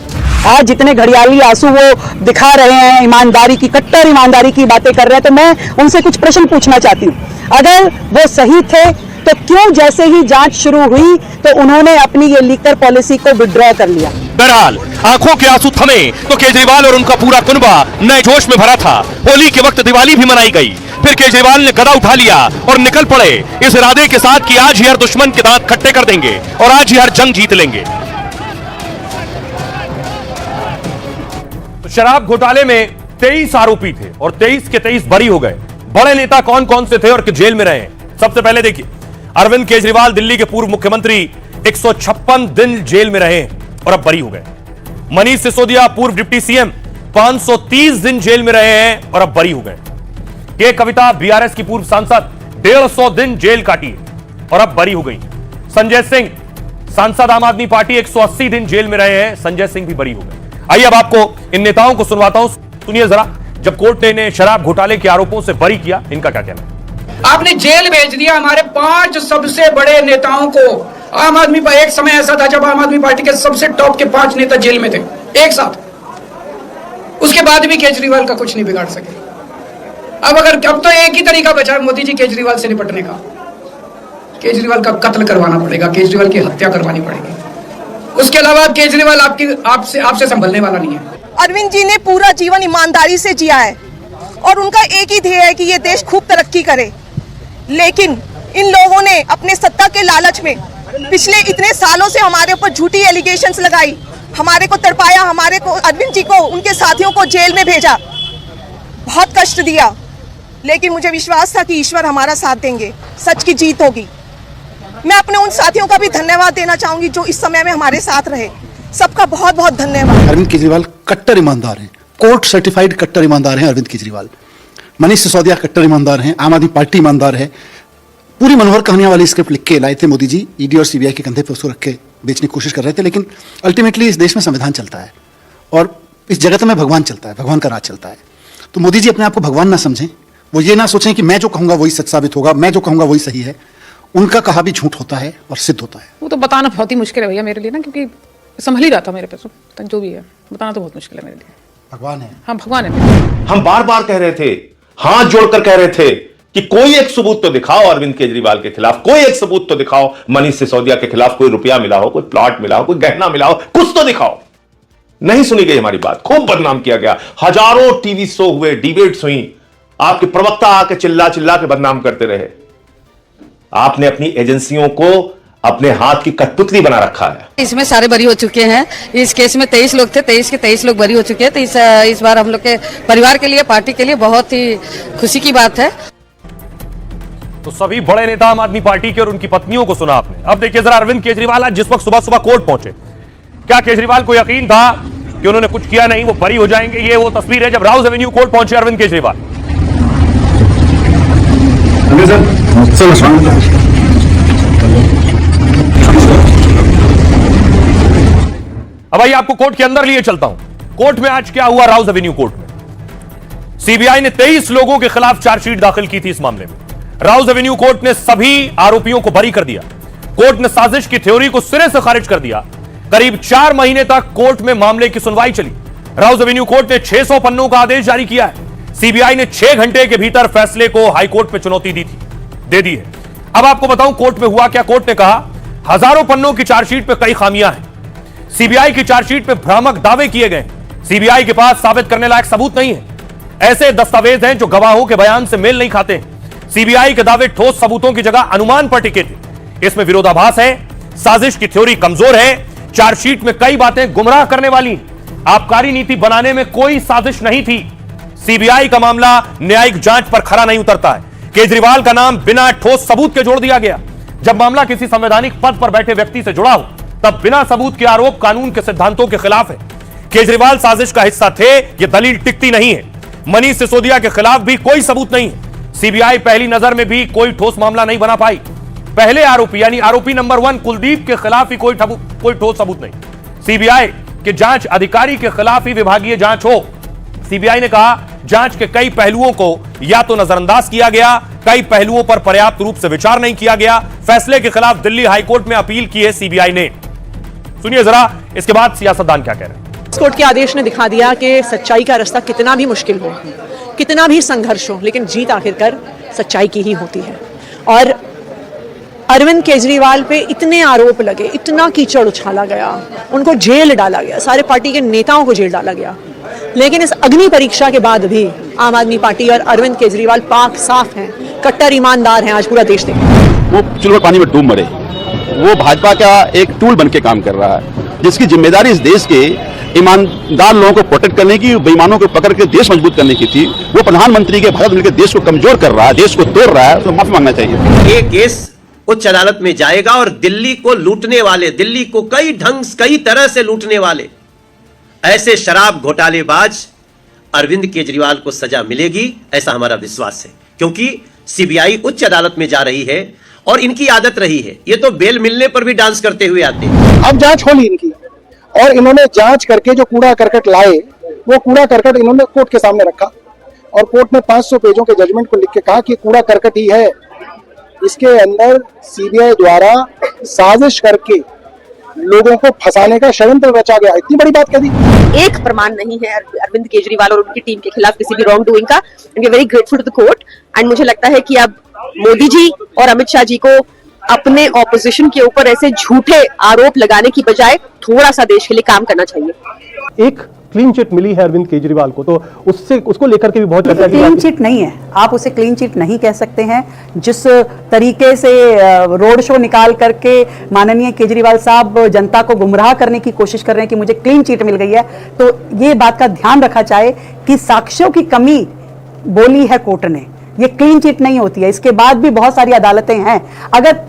S5: आज जितने घड़ियाली आंसू वो दिखा रहे हैं, ईमानदारी की, कट्टर ईमानदारी की बातें कर रहे हैं, तो मैं उनसे कुछ प्रश्न पूछना चाहती हूँ। अगर वो सही थे तो क्यों जैसे ही जांच शुरू हुई तो उन्होंने अपनी ये लीकर पॉलिसी को विड्रॉ कर लिया?
S1: बहरहाल आंखों के आंसू थमे तो केजरीवाल और उनका पूरा कुनबा नए जोश में भरा था। होली के वक्त दिवाली भी मनाई गई। फिर केजरीवाल ने गदा उठा लिया और निकल पड़े इस इरादे के साथ कि आज ही हर दुश्मन के दांत खट्टे कर देंगे और आज ही हर जंग जीत लेंगे। तो शराब घोटाले में 23 आरोपी थे और 23 के 23 बरी हो गए। बड़े नेता कौन कौन से थे और जेल में रहे? सबसे पहले देखिए, अरविंद केजरीवाल दिल्ली के पूर्व मुख्यमंत्री 156 दिन जेल में रहे और अब बरी हो गए। मनीष सिसोदिया पूर्व डिप्टी सीएम 530 दिन जेल में रहे हैं और अब बरी हो गए। के कविता बीआरएस की पूर्व सांसद 150 दिन जेल काटी और अब बरी हो गई। संजय सिंह सांसद आम आदमी पार्टी 180 दिन जेल में रहे हैं, संजय सिंह भी बरी हो गए। आइए अब आपको इन नेताओं को सुनवाता हूं, सुनिए जरा। जब कोर्ट ने इन्हें शराब घोटाले के आरोपों से बरी किया, इनका क्या कहना है?
S6: आपने जेल भेज दिया हमारे 5 सबसे बड़े नेताओं को। आम आदमी पार्टी, एक समय ऐसा था जब आम आदमी पार्टी के सबसे टॉप के 5 नेता जेल में थे एक साथ। उसके बाद भी केजरीवाल का कुछ नहीं बिगाड़ सके। अब तो एक ही तरीका बचा है मोदी जी केजरीवाल से निपटने का। केजरीवाल का कत्ल करवाना पड़ेगा, केजरीवाल की हत्या करवानी पड़ेगी। उसके अलावा केजरीवाल आपसे संभलने वाला नहीं है।
S7: अरविंद जी ने पूरा जीवन ईमानदारी से जिया है और उनका एक ही ध्येय है कि ये देश खूब तरक्की करे। लेकिन इन लोगों ने अपने सत्ता के लालच में पिछले इतने सालों से हमारे ऊपर झूठी एलिगेशंस लगाई, हमारे को तड़पाया, हमारे को, अरविंद जी को, उनके साथियों को जेल में भेजा, बहुत कष्ट दिया। लेकिन मुझे विश्वास था कि ईश्वर हमारा साथ देंगे, सच की जीत होगी। मैं अपने उन साथियों का भी धन्यवाद देना चाहूंगी जो इस समय में हमारे साथ रहे। सबका बहुत बहुत धन्यवाद।
S8: अरविंद केजरीवाल कट्टर ईमानदार हैं कोर्ट सर्टिफाइड कट्टर ईमानदार हैं अरविंद केजरीवाल, मनीष सिसोदिया कट्टर ईमानदार हैं, आम आदमी पार्टी ईमानदार है। पूरी मनोहर कहानियां वाली स्क्रिप्ट लिख के लाए थे मोदी जी, ईडी और सीबीआई के कंधे पे उसको रख के बेचने की कोशिश कर रहे थे, लेकिन अल्टीमेटली इस देश में संविधान चलता है और इस जगत में भगवान चलता है, भगवान का राज चलता है। तो मोदी जी अपने आप को भगवान ना समझें, वो ये ना सोचें कि मैं जो कहूंगा वही सच साबित होगा, मैं जो कहूंगा वही सही है। उनका कहा भी झूठ होता है और सिद्ध होता है।
S9: वो तो बताना बहुत ही मुश्किल है भैया मेरे लिए ना, क्योंकि संभल ही रहा था मेरे पे, तो जो भी है बताना तो बहुत मुश्किल है मेरे लिए।
S8: भगवान है,
S9: हाँ भगवान है।
S1: हम बार बार कह रहे थे, हाथ जोड़कर कह रहे थे कि कोई एक सबूत तो दिखाओ अरविंद केजरीवाल के खिलाफ, कोई एक सबूत तो दिखाओ मनीष सिसोदिया के खिलाफ, कोई रुपया मिला हो, कोई प्लॉट मिला हो, कोई गहना मिला हो, कुछ तो दिखाओ। नहीं सुनी गई हमारी बात, खूब बदनाम किया गया, हजारों टीवी शो हुए, डिबेट्स हुई, आपके प्रवक्ता आके चिल्ला चिल्ला के बदनाम करते रहे। आपने अपनी एजेंसियों को अपने हाथ की कठपुतली बना रखा है।
S10: इसमें सारे बरी हो चुके हैं। इस केस में 23 लोग थे, 23 के 23 लोग बरी हो चुके हैं। तो इस बार हम लोग के परिवार के लिए, पार्टी के लिए बहुत ही खुशी की बात है।
S1: तो सभी बड़े नेता आम आदमी पार्टी के और उनकी पत्नियों को सुना आपने। अब देखिए जरा अरविंद केजरीवाल आज जिस वक्त सुबह सुबह कोर्ट पहुंचे, क्या केजरीवाल को यकीन था कि उन्होंने कुछ किया नहीं, वो बरी हो जाएंगे? ये वो तस्वीर है जब राउज एवेन्यू कोर्ट पहुंचे अरविंद केजरीवाल। अब आइए आपको कोर्ट के अंदर लिए चलता हूं। कोर्ट में आज क्या हुआ? राउज एवेन्यू कोर्ट में सीबीआई ने 23 लोगों के खिलाफ चार्जशीट दाखिल की थी। इस मामले में राउज एवेन्यू कोर्ट ने सभी आरोपियों को बरी कर दिया। कोर्ट ने साजिश की थ्योरी को सिरे से खारिज कर दिया। करीब 4 महीने तक कोर्ट में मामले की सुनवाई चली। राउज एवेन्यू कोर्ट ने 600 पन्नों का आदेश जारी किया है। सीबीआई ने 6 घंटे के भीतर फैसले को हाईकोर्ट में चुनौती दे दी है। अब आपको बताऊं कोर्ट में हुआ क्या। कोर्ट ने कहा हजारों पन्नों की चार्जशीट में कई खामियां हैं। सीबीआई की चार्जशीट में भ्रामक दावे किए गए। सीबीआई के पास साबित करने लायक सबूत नहीं है। ऐसे दस्तावेज हैं जो गवाहों के बयान से मेल नहीं खाते हैं। सीबीआई के दावे ठोस सबूतों की जगह अनुमान पर टिके थे। इसमें विरोधाभास है, साजिश की थ्योरी कमजोर है, चार्जशीट में कई बातें गुमराह करने वाली। आबकारी नीति बनाने में कोई साजिश नहीं थी। सीबीआई का मामला न्यायिक जांच पर खरा नहीं उतरता है। केजरीवाल का नाम बिना ठोस सबूत के जोड़ दिया गया। जब मामला किसी संवैधानिक पद पर बैठे व्यक्ति से जुड़ा हो तब बिना सबूत के आरोप कानून के सिद्धांतों के खिलाफ है। केजरीवाल साजिश का हिस्सा थे, यह दलील टिकती नहीं है। मनीष सिसोदिया के खिलाफ भी कोई सबूत नहीं है। सीबीआई पहली नजर में भी कोई ठोस मामला नहीं बना पाई। पहले आरोपी यानी आरोपी नंबर 1 कुलदीप के खिलाफ ही कोई ठोस सबूत नहीं। सीबीआई के जांच अधिकारी के खिलाफ ही विभागीय जांच हो। सीबीआई ने कहा जांच के कई पहलुओं को या तो नजरअंदाज किया गया, कई पहलुओं पर पर्याप्त रूप से विचार नहीं किया गया। फैसले के खिलाफ दिल्ली हाईकोर्ट में अपील की है सीबीआई ने। सुनिए जरा इसके बाद सियासतदान क्या कह रहे हैं।
S11: कोर्ट के आदेश ने दिखा दिया कि सच्चाई का रास्ता कितना भी मुश्किल हो, कितना भी संघर्ष हो, लेकिन जीत आखिरकार सच्चाई की ही होती है। और अरविंद केजरीवाल पे इतने आरोप लगे, इतना कीचड़ उछाला गया, उनको जेल डाला गया, सारे पार्टी के नेताओं को जेल डाला गया, लेकिन इस अग्नि परीक्षा के बाद भी आम आदमी पार्टी और अरविंद केजरीवाल पाक साफ हैं, कट्टर ईमानदार हैं। आज पूरा देश देखे
S12: वो चुल्लू पानी में डूब मरे। वो भाजपा का एक टूल बन के काम कर रहा है, जिसकी जिम्मेदारी इस देश के ईमानदार लोगों को प्रोटेक्ट करने की, बेईमानों को पकड़ के देश मजबूत करने की थी। वो प्रधानमंत्री के भारत मिलकर देश को कमजोर कर रहा है, देश को तोड़ रहा है, तो माफी मांगना चाहिए।
S13: ये केस उच्च अदालत में जाएगा और दिल्ली को लूटने वाले, दिल्ली को कई तरह से लूटने वाले ऐसे शराब घोटालेबाज अरविंद केजरीवाल को सजा मिलेगी, ऐसा हमारा विश्वास है। क्योंकि सीबीआई उच्च अदालत में जा रही है और इनकी आदत रही है, ये तो बेल मिलने पर भी डांस करते हुए आते हैं।
S14: अब जांच होली इनकी, और इन्होंने जांच करके जो कूड़ा करकट लाए, वो कूड़ा करकट इन्होंने कोर्ट के सामने रखा और कोर्ट ने 500 पेजों के जजमेंट को लिख के कहा कि कूड़ा करकट ही है। इसके अंदर सीबीआई द्वारा साजिश करके लोगों को फंसाने का षड्यंत्र रचा गया। इतनी बड़ी बात कह दी।
S15: एक प्रमाण नहीं है अरविंद केजरीवाल और उनकी टीम के खिलाफ किसी भी रॉन्ग डूइंग का। We are very grateful to the court and मुझे लगता है कि अब मोदी जी और अमित शाह जी को अपने ऑपोजिशन के ऊपर ऐसे झूठे आरोप लगाने की बजाय थोड़ा सा देश के लिए काम करना चाहिए।
S16: एक क्लीन चिट मिली है अरविंद केजरीवाल को, तो उसको लेकर के भी बहुत चर्चा की।
S5: क्लीन चिट नहीं है, आप उसे क्लीन चिट नहीं कह सकते हैं। जिस तरीके से रोड शो निकाल करके माननीय केजरीवाल साहब जनता को गुमराह करने की कोशिश कर रहे हैं कि मुझे क्लीन चिट मिल गई है, तो ये बात का ध्यान रखा जाए कि साक्ष्यों की कमी बोली है कोर्ट ने, ये क्लीन चिट नहीं होती है। इसके बाद भी बहुत सारी अदालतें हैं। अगर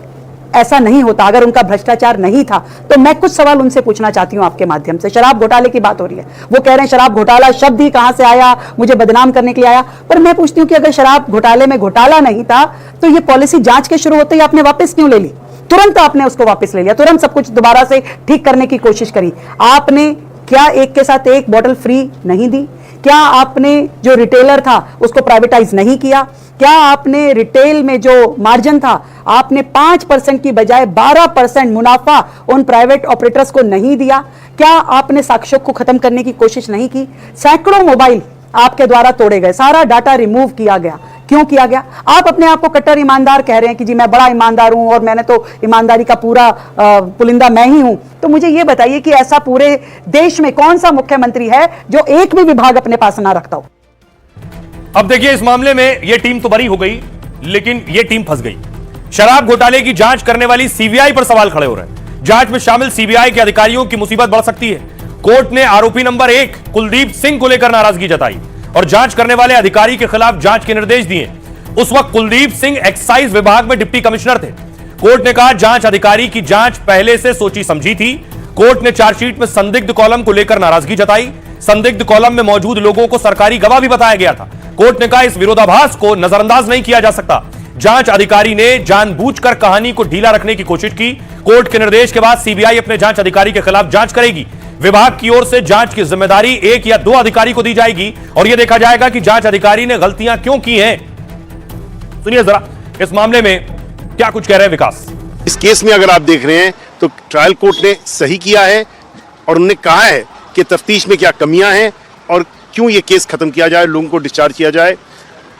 S5: ऐसा नहीं होता, अगर उनका भ्रष्टाचार नहीं था, तो मैं कुछ सवाल उनसे पूछना चाहती हूं आपके माध्यम से। शराब घोटाले की बात हो रही है, वो कह रहे हैं शराब घोटाला शब्द ही कहां से आया, मुझे बदनाम करने के लिए आया। पर मैं पूछती हूं कि अगर शराब घोटाले में घोटाला नहीं था तो ये पॉलिसी जांच के शुरू होते ही आपने वापस क्यों ले ली? तुरंत आपने उसको वापस ले लिया, तुरंत सब कुछ दोबारा से ठीक करने की कोशिश करी। आपने क्या एक के साथ एक बॉटल फ्री नहीं दी? क्या आपने जो रिटेलर था उसको प्राइवेटाइज नहीं किया? क्या आपने रिटेल में जो मार्जिन था आपने 5% की बजाय 12% मुनाफा उन प्राइवेट ऑपरेटर्स को नहीं दिया? क्या आपने साक्ष्यों को खत्म करने की कोशिश नहीं की? सैकड़ों मोबाइल आपके द्वारा तोड़े गए, सारा डाटा रिमूव किया गया। क्यों किया गया? आप अपने आप को कट्टर ईमानदार कह रहे हैं कि जी मैं बड़ा ईमानदार हूं और मैंने तो ईमानदारी का पूरा पुलिंदा मैं ही हूं। तो मुझे यह बताइए कि ऐसा पूरे देश में कौन सा मुख्यमंत्री है जो एक भी विभाग अपने पास ना रखता हो?
S1: अब देखिए, इस मामले में यह टीम तो बरी हो गई, लेकिन यह टीम फंस गई। शराब घोटाले की जांच करने वाली सीबीआई पर सवाल खड़े हो रहे हैं। जांच में शामिल सीबीआई के अधिकारियों की मुसीबत बढ़ सकती है। कोर्ट ने आरोपी नंबर 1 कुलदीप सिंह को लेकर नाराजगी जताई और जांच करने वाले अधिकारी के खिलाफ जांच के निर्देश दिए। उस वक्त कुलदीप सिंह एक्साइज विभाग में डिप्टी कमिश्नर थे। कोर्ट ने कहा जांच अधिकारी की जांच पहले से सोची समझी थी। कोर्ट ने चार्जशीट में संदिग्ध कॉलम को लेकर नाराजगी जताई। संदिग्ध कॉलम में मौजूद लोगों को सरकारी गवाह भी बताया गया था। कोर्ट ने कहा इस विरोधाभास को नजरअंदाज नहीं किया जा सकता। जांच अधिकारी ने जानबूझकर कहानी को ढीला रखने की कोशिश की। कोर्ट के निर्देश के बाद सीबीआई अपने जांच अधिकारी के खिलाफ जांच करेगी। विभाग की ओर से जांच की जिम्मेदारी 1 या 2 अधिकारी को दी जाएगी और यह देखा जाएगा कि जांच अधिकारी ने गलतियां क्यों की हैं। सुनिए जरा इस मामले में क्या कुछ कह रहे हैं विकास।
S17: इस केस में अगर आप देख रहे हैं तो ट्रायल कोर्ट ने सही किया है और उन्होंने कहा है कि तफ्तीश में क्या कमियां हैं और क्यों ये केस खत्म किया जाए, लोगों को डिस्चार्ज किया जाए।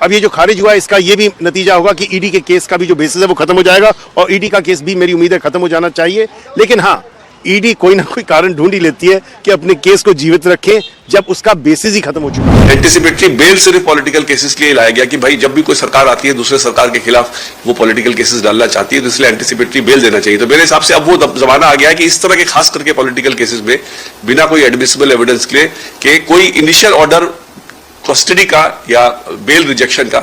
S17: अब ये जो खारिज हुआ है इसका ये भी नतीजा होगा कि ईडी के केस का भी जो बेसिस है वो खत्म हो जाएगा और ईडी का केस भी मेरी उम्मीद है खत्म हो जाना चाहिए। लेकिन हाँ, ईडी कोई ना कोई कारण ढूंढ ही लेती है कि अपने केस को जीवित रखे जब उसका बेसिस ही खत्म हो चुका है।
S18: एंटीसिपेटरी बेल सिर्फ पॉलिटिकल केसेस के लिए लाया गया कि भाई जब भी कोई सरकार आती है दूसरे सरकार के खिलाफ वो पॉलिटिकल केसेस डालना चाहती है, तो इसलिए एंटीसिपेटरी बेल देना चाहिए। तो मेरे हिसाब से अब वो जमाना आ गया है कि इस तरह के खास करके पॉलिटिकल केसेस में बिना कोई एडमिसिबल एविडेंस के कोई इनिशियल ऑर्डर कस्टडी का या बेल रिजेक्शन का।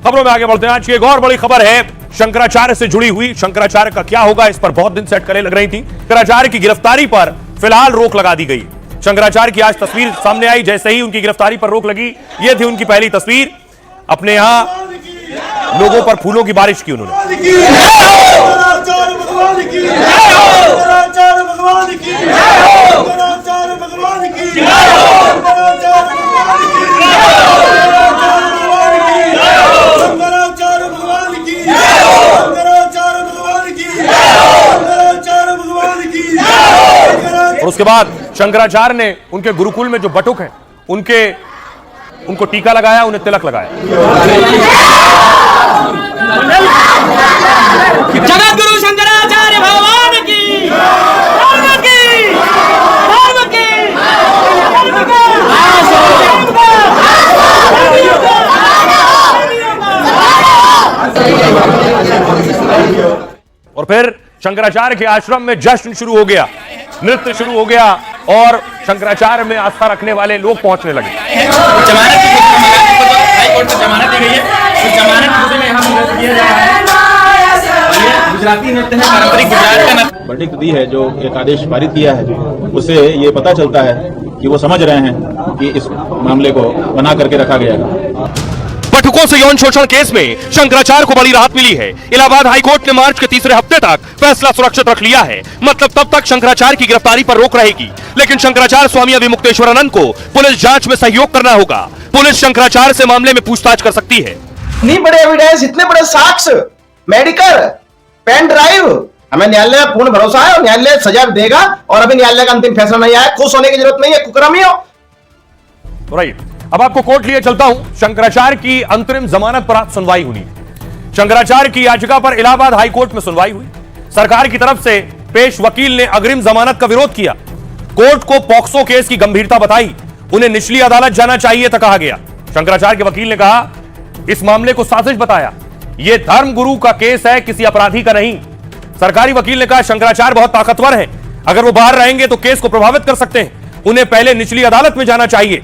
S1: खबरों में आगे बढ़ते हैं। आज की एक और बड़ी खबर है शंकराचार्य से जुड़ी हुई। शंकराचार्य का क्या होगा, इस पर बहुत दिन से अटकलें लग रही थी। शंकराचार्य की गिरफ्तारी पर फिलहाल रोक लगा दी गई। शंकराचार्य की आज तस्वीर सामने आई। जैसे ही उनकी गिरफ्तारी पर रोक लगी, यह थी उनकी पहली तस्वीर। अपने यहां लोगों पर फूलों की बारिश की उन्होंने। और उसके बाद शंकराचार्य ने उनके गुरुकुल में जो बटुक हैं उनको टीका लगाया, उन्हें तिलक लगाया।
S19: जगत गुरु शंकराचार्य भगवान की
S1: और फिर शंकराचार्य के आश्रम में जश्न शुरू हो गया, नृत्य शुरू हो गया और शंकराचार्य में आस्था रखने वाले लोग पहुंचने लगे।
S19: गुजराती नृत्य है, पारंपरिक गुजरात का नृत्य।
S12: वर्डिक्ट दी है जो एक आदेश पारित किया है, उससे ये पता चलता है कि वो समझ रहे हैं कि इस मामले को बना करके रखा गया है।
S1: बटुकों से यौन शोषण केस में शंकराचार्य को बड़ी राहत मिली है। इलाहाबाद हाईकोर्ट ने मार्च के तीसरे हफ्ते तक फैसला सुरक्षित रख लिया है। मतलब तब तक शंकराचार्य की गिरफ्तारी पर रोक रहेगी, लेकिन शंकराचार्य स्वामी अभिमुक्तेश्वरानंद को पुलिस जांच में सहयोग करना होगा। पुलिस शंकराचार्य से मामले में पूछताछ कर सकती है।
S20: इतने बड़े एविडेंस, इतने बड़े साक्ष्य, मेडिकल, पेन ड्राइव, हमें न्यायालय पूर्ण भरोसा है और न्यायालय सजा देगा। और अभी न्यायालय का अंतिम फैसला नहीं आया, खुश होने की जरूरत नहीं है, कुकर्मियों।
S1: अब आपको कोर्ट लिए चलता हूं। शंकराचार्य की अंतरिम जमानत पर आज सुनवाई हुई। शंकराचार्य की याचिका पर इलाहाबाद हाईकोर्ट में सुनवाई हुई। सरकार की तरफ से पेश वकील ने अग्रिम जमानत का विरोध किया। कोर्ट को पॉक्सो केस की गंभीरता बताई, उन्हें निचली अदालत जाना चाहिए था कहा गया। शंकराचार्य के वकील ने कहा इस मामले को साजिश बताया, यह धर्म गुरु का केस है, किसी अपराधी का नहीं। सरकारी वकील ने कहा शंकराचार्य बहुत ताकतवर हैं, अगर वो बाहर रहेंगे तो केस को प्रभावित कर सकते हैं, उन्हें पहले निचली अदालत में जाना चाहिए।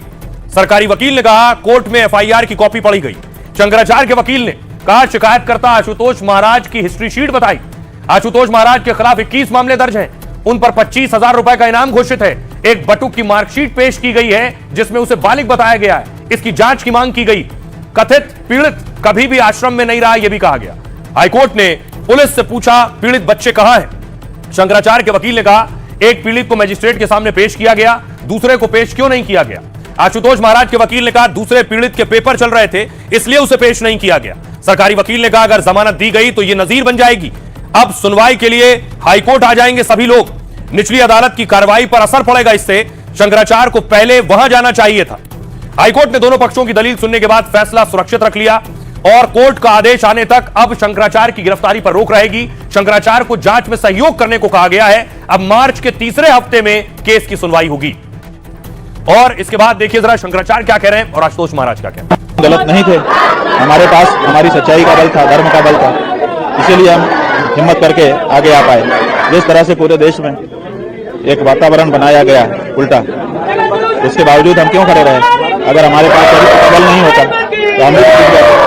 S1: सरकारी वकील ने कहा कोर्ट में एफआईआर की कॉपी पढ़ी गई। शंकराचार्य के वकील ने कहा शिकायतकर्ता आशुतोष महाराज की हिस्ट्री शीट बताई। आशुतोष महाराज के खिलाफ 21 मामले दर्ज हैं, उन पर 25,000 रुपए का इनाम घोषित है। एक बटुक की मार्कशीट पेश की गई है जिसमें उसे बालिग बताया गया है। इसकी जांच की मांग की गई। कथित पीड़ित कभी भी आश्रम में नहीं रहा, यह भी कहा गया। हाईकोर्ट ने पुलिस से पूछा पीड़ित बच्चे कहां हैं। शंकराचार्य के वकील ने कहा एक पीड़ित को मजिस्ट्रेट के सामने पेश किया गया, दूसरे को पेश क्यों नहीं किया गया। आशुतोष महाराज के वकील ने कहा दूसरे पीड़ित के पेपर चल रहे थे इसलिए उसे पेश नहीं किया गया। सरकारी वकील ने कहा अगर जमानत दी गई तो यह नजीर बन जाएगी। अब सुनवाई के लिए हाईकोर्ट आ जाएंगे सभी लोग। निचली अदालत की कार्रवाई पर असर पड़ेगा इससे। शंकराचार्य को पहले वहां जाना चाहिए था। हाईकोर्ट ने दोनों पक्षों की दलील सुनने के बाद फैसला सुरक्षित रख लिया और कोर्ट का आदेश आने तक अब शंकराचार्य की गिरफ्तारी पर रोक रहेगी। शंकराचार्य को जांच में सहयोग करने को कहा गया है। अब मार्च के तीसरे हफ्ते में केस की सुनवाई होगी। और इसके बाद देखिए जरा शंकराचार्य क्या कह रहे हैं और आशुतोष महाराज क्या कह रहे हैं।
S12: गलत नहीं थे, हमारे पास हमारी सच्चाई का बल था, धर्म का बल था, इसीलिए हम हिम्मत करके आगे आ पाए। जिस तरह से पूरे देश में एक वातावरण बनाया गया उल्टा, इसके बावजूद हम क्यों खड़े रहे। अगर हमारे पास बल नहीं होता तो हम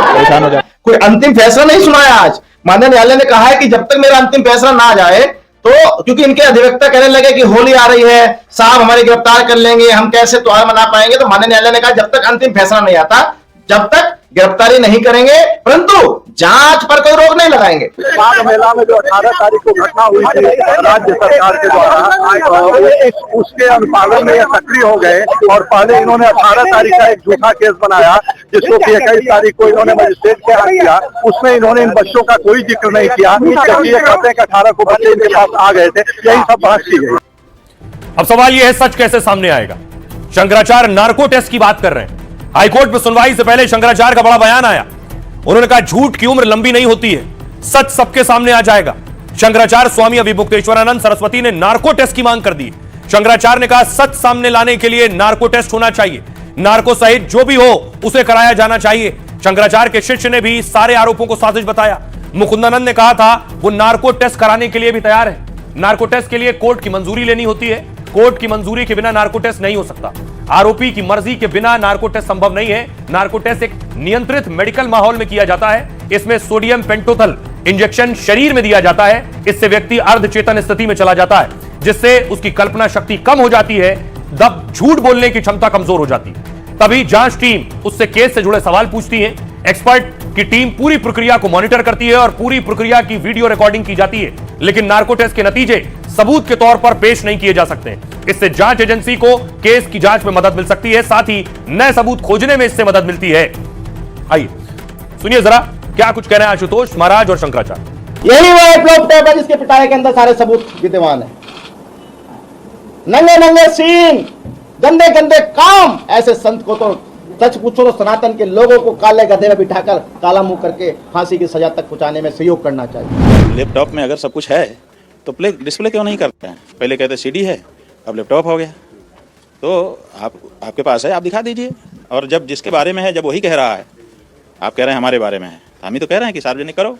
S12: परेशान हो जाते।
S20: कोई अंतिम फैसला नहीं सुनाया आज। माननीय न्यायालय ने कहा है कि जब तक मेरा अंतिम फैसला ना आ जाए तो, क्योंकि इनके अधिवक्ता कहने लगे कि होली आ रही है, साहब हमारे गिरफ्तार कर लेंगे, हम कैसे त्योहार मना पाएंगे। तो माननीय न्यायालय ने कहा जब तक अंतिम फैसला नहीं आता जब तक गिरफ्तारी नहीं करेंगे, परंतु जांच पर कोई रोक नहीं लगाएंगे।
S14: माघ मेला में जो 18 तारीख को घटना हुई थी राज्य सरकार के द्वारा, उसके अनुपालन में ये सक्रिय हो गए और पहले इन्होंने 18 तारीख का एक झूठा केस बनाया जिसको कि 21 तारीख को इन्होंने मजिस्ट्रेट के यहाँ किया। उसमें इन्होंने इन बच्चों का कोई जिक्र नहीं किया, जबकि ये कहते हैं कि 18 को बच्चे इनके पास आ गए थे। यही सब बात की गई।
S1: अब सवाल यह है सच कैसे सामने आएगा। शंकराचार्य नार्को टेस्ट की बात कर रहे हैं। हाईकोर्ट में सुनवाई से पहले शंकराचार्य का बड़ा बयान आया। उन्होंने कहा झूठ की उम्र लंबी नहीं होती है, सच सबके सामने आ जाएगा। शंकराचार्य स्वामी अविमुक्तेश्वरानंद सरस्वती ने नार्को टेस्ट की मांग कर दी। शंकराचार्य ने कहा सच सामने लाने के लिए नार्को टेस्ट होना चाहिए, नार्को सहित जो भी हो उसे कराया जाना चाहिए। शंकराचार्य के शिष्य ने भी सारे आरोपों को साजिश बताया। मुकुंदानंद ने कहा था वो नार्को टेस्ट कराने के लिए भी तैयार है। नार्को टेस्ट के लिए कोर्ट की मंजूरी लेनी होती है, कोर्ट की मंजूरी के बिना नार्को टेस्ट नहीं हो सकता। आरोपी की मर्जी के बिना नार्को टेस्ट संभव नहीं है। नार्को टेस्ट एक नियंत्रित मेडिकल माहौल में किया जाता है। इसमें सोडियम पेंटोथल इंजेक्शन शरीर में दिया जाता है। इससे व्यक्ति अर्धचेतन स्थिति में चला जाता है, जिससे उसकी कल्पना शक्ति कम हो जाती है, तब झूठ बोलने की क्षमता कमजोर हो जाती है। तभी जांच टीम उससे केस से जुड़े सवाल पूछती है। एक्सपर्ट की टीम पूरी प्रक्रिया को मॉनिटर करती है और पूरी प्रक्रिया की वीडियो रिकॉर्डिंग की जाती है। लेकिन नार्को टेस्ट के नतीजे सबूत के तौर पर पेश नहीं किए जा सकते। इससे जांच एजेंसी को केस की जांच में मदद मिल सकती है, साथ ही नए सबूत खोजने में इससे मदद मिलती है। आइए सुनिए जरा क्या कुछ कह रहे हैं आशुतोष महाराज और शंकराचार्य।
S20: यही वो एप्लोप टैब है जिसके पिटाई के अंदर सारे सबूत विद्यमान है। नंगे नंगे सीन, गंदे गंदे काम। ऐसे संत को तो सच पूछो तो सनातन के लोगों को काले गधे में बिठाकर काला मुंह करके फांसी की सजा तक पहुंचाने में सहयोग करना चाहिए।
S12: लैपटॉप में अगर सब कुछ है तो डिस्प्ले क्यों नहीं करते हैं। पहले कहते सीडी है, अब लैपटॉप हो गया। तो आपके पास है, आप दिखा दीजिए। और जब जिसके बारे में है, जब वही कह रहा है, आप कह रहे हैं हमारे बारे में है, हम ही तो कह रहे हैं कि सार्वजनिक करो,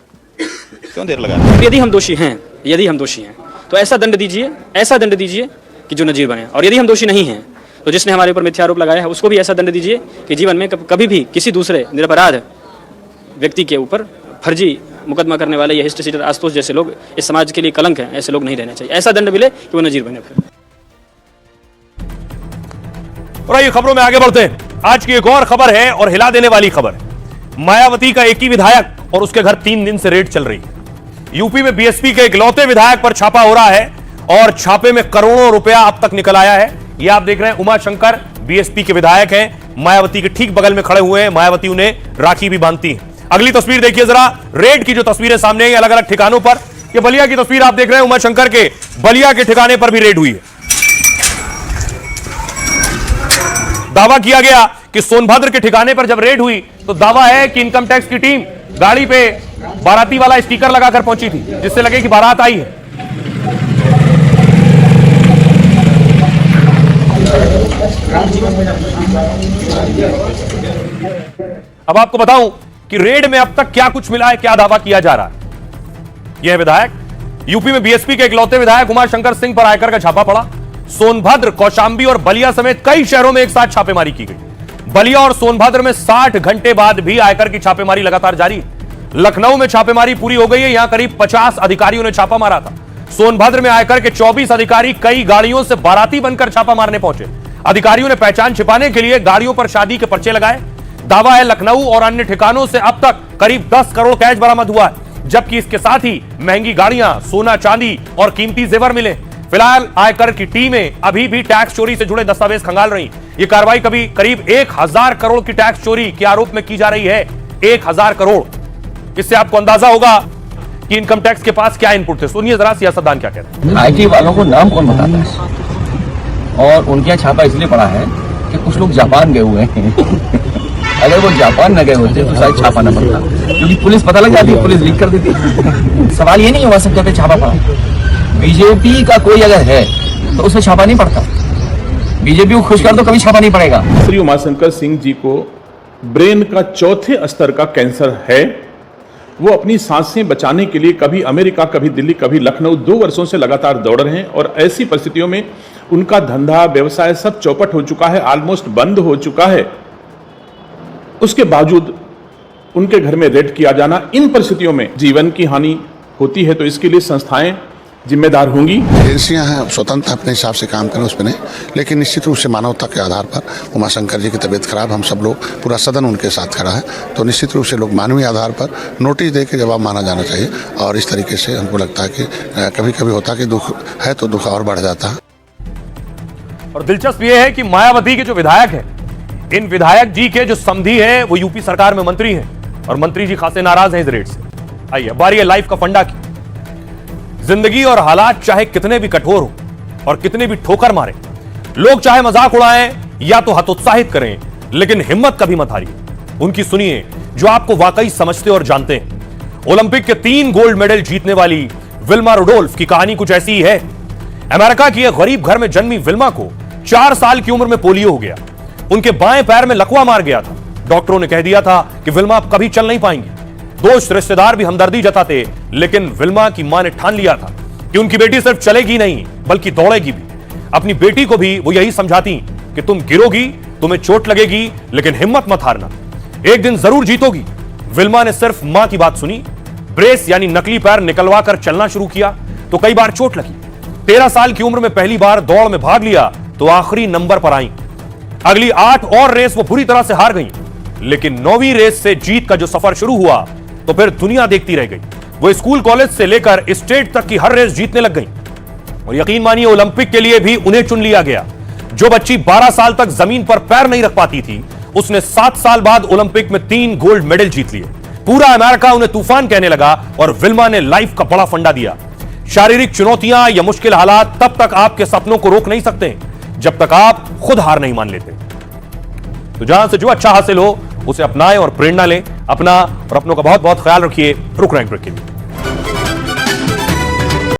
S12: क्यों देर लगा रहे हैं।
S21: यदि हम दोषी हैं तो ऐसा दंड दीजिए कि जो नजीर बने। और यदि हम दोषी नहीं हैं तो जिसने हमारे ऊपर मिथ्यारोप लगाया है उसको भी ऐसा दंड दीजिए कि जीवन में कभी भी किसी दूसरे निरपराध व्यक्ति के ऊपर फर्जी मुकदमा करने वाले या हिस्ट्री सीटर आशुतोष जैसे लोग इस समाज के लिए कलंक हैं। ऐसे लोग नहीं रहने चाहिए। ऐसा दंड मिले कि वो नजीर बने। फिर
S1: और आइए खबरों में आगे बढ़ते हैं। आज की एक और खबर है और हिला देने वाली खबर है। मायावती का एक ही विधायक और उसके घर 3 दिन से रेड चल रही है। यूपी में बीएसपी के इकलौते विधायक पर छापा हो रहा है और छापे में करोड़ों रुपया अब तक निकल आया है। ये आप देख रहे हैं उमाशंकर बीएसपी के विधायक हैं, मायावती के ठीक बगल में खड़े हुए हैं। मायावती उन्हें राखी भी बांधती है। अगली तस्वीर देखिए जरा, रेड की जो तस्वीरें सामने आई अलग अलग ठिकानों पर। ये बलिया की तस्वीर आप देख रहे हैं, उमाशंकर के बलिया के ठिकाने पर भी रेड हुई है। दावा किया गया कि सोनभद्र के ठिकाने पर जब रेड हुई तो दावा है कि इनकम टैक्स की टीम गाड़ी पे बाराती वाला स्टिकर लगाकर पहुंची थी, जिससे लगे कि बारात आई है। अब आपको बताऊं कि रेड में अब तक क्या कुछ मिला है, क्या दावा किया जा रहा है। यह विधायक यूपी में बीएसपी के इकलौते विधायक उमाशंकर सिंह पर आयकर का छापा पड़ा। सोनभद्र, कौशांबी और बलिया समेत कई शहरों में एक साथ छापेमारी की गई। बलिया और सोनभद्र में 60 घंटे बाद भी आयकर की छापेमारी लगातार जारी है। लखनऊ में छापेमारी पूरी हो गई है। यहां करीब 50 अधिकारियों ने छापा मारा था। सोनभद्र में आयकर के 24 अधिकारी कई गाड़ियों से बाराती बनकर छापा मारने पहुंचे। अधिकारियों ने पहचान छिपाने के लिए गाड़ियों पर शादी के पर्चे लगाए। दावा है लखनऊ और अन्य ठिकानों से अब तक करीब 10 करोड़ कैश बरामद हुआ है, जबकि इसके साथ ही महंगी गाड़ियां, सोना चांदी और कीमती जेवर मिले। फिलहाल आयकर की टीमें अभी भी टैक्स चोरी से जुड़े दस्तावेज खंगाल रही। यह कार्रवाई करीब 1000 करोड़ की टैक्स चोरी के आरोप में की जा रही है। 1000 करोड़। इससे आपको अंदाजा होगा कि इनकम टैक्स के पास क्या इनपुट थे। सुनिए जरा सियासतदान क्या कहते हैं।
S2: आईटी वालों को नाम कौन बताता है? और उनके यहाँ छापा इसलिए पड़ा है कि कुछ लोग जापान गए हुए हैं। अगर वो जापान न गए होते तो शायद छापा न पड़ता, क्योंकि पुलिस पता लग जाती, पुलिस लीक कर देती। सवाल ये नहीं हुआ सकता था छापा पड़ा। बीजेपी का कोई अगर है तो उसमें छापा नहीं पड़ता। बीजेपी को खुश कर दो, कभी छापा नहीं पड़ेगा।
S22: श्री उमाशंकर सिंह जी को ब्रेन का चौथे स्तर का कैंसर है। वो अपनी सांसें बचाने के लिए कभी अमेरिका, कभी दिल्ली, कभी लखनऊ 2 वर्षों से लगातार दौड़ रहे हैं और ऐसी परिस्थितियों में उनका धंधा व्यवसाय सब चौपट हो चुका है, ऑलमोस्ट बंद हो चुका है। उसके बावजूद उनके घर में रेड किया जाना, इन परिस्थितियों में जीवन की हानि होती है तो इसके लिए संस्थाएं जिम्मेदार होंगी।
S23: एजेंसियां हैं, स्वतंत्र अपने हिसाब से काम करें उस पर नहीं, लेकिन निश्चित रूप से मानवता के आधार पर उमाशंकर जी की तबीयत खराब, हम सब लोग, पूरा सदन उनके साथ खड़ा है, तो निश्चित रूप से लोग मानवीय आधार पर नोटिस दे के जवाब माना जाना चाहिए। और इस तरीके से हमको लगता है कि कभी कभी होता है कि दुख है तो दुख और बढ़ जाता है।
S1: और दिलचस्प यह है कि मायावती के जो विधायक हैं, इन विधायक जी के जो समधी हैं वो यूपी सरकार में मंत्री हैं और मंत्री जी खासे नाराज हैं इस रेट से। आइए बारी है लाइफ का फंडा की। जिंदगी और हालात चाहे कितने भी कठोर हो और कितने भी ठोकर मारे, लोग चाहे मजाक उड़ाएं या तो हतोत्साहित करें, लेकिन हिम्मत कभी मत हारिए। उनकी सुनिए जो आपको वाकई समझते और जानते हैं। ओलंपिक के 3 गोल्ड मेडल जीतने वाली विल्मा रुडोल्फ की कहानी कुछ ऐसी ही है। अमेरिका की एक गरीब घर में जन्मी विल्मा को 4 साल की उम्र में पोलियो हो गया। उनके बाएं पैर में लकवा मार गया था। डॉक्टरों ने कह दिया था कि विल्मा अब कभी चल नहीं पाएंगी। दोस्त रिश्तेदार भी हमदर्दी जताते, लेकिन विल्मा की मां ने ठान लिया था कि उनकी बेटी सिर्फ चलेगी नहीं बल्कि दौड़ेगी भी। अपनी बेटी को भी वो यही समझाती कि तुम गिरोगी, तुम्हें चोट लगेगी, लेकिन हिम्मत मत हारना, एक दिन जरूर जीतोगी। विल्मा ने सिर्फ मां की बात सुनी, ब्रेस यानी नकली पैर निकलवा कर चलना शुरू किया तो कई बार चोट लगी। 13 साल की उम्र में पहली बार दौड़ में भाग लिया तो आखिरी नंबर पर आई। अगली 8 और रेस वो बुरी तरह से हार गई, लेकिन 9वीं रेस से जीत का जो सफर शुरू हुआ तो फिर दुनिया देखती रह गई। वो स्कूल कॉलेज से लेकर स्टेट तक की हर रेस जीतने लग गई और यकीन मानिए ओलंपिक के लिए भी उन्हें चुन लिया गया। जो बच्ची 12 साल तक जमीन पर पैर नहीं रख पाती थी, उसने 7 साल बाद ओलंपिक में 3 गोल्ड मेडल जीत लिए। पूरा अमेरिका उन्हें तूफान कहने लगा और विल्मा ने लाइफ का बड़ा फंडा दिया। शारीरिक चुनौतियां या मुश्किल हालात तब तक आपके सपनों को रोक नहीं सकते जब तक आप खुद हार नहीं मान लेते। तो जहां से जो अच्छा हासिल हो उसे अपनाएं और प्रेरणा लें। अपना और अपनों का बहुत बहुत ख्याल रखिए। रुक रहे हैं ब्रेक के लिए।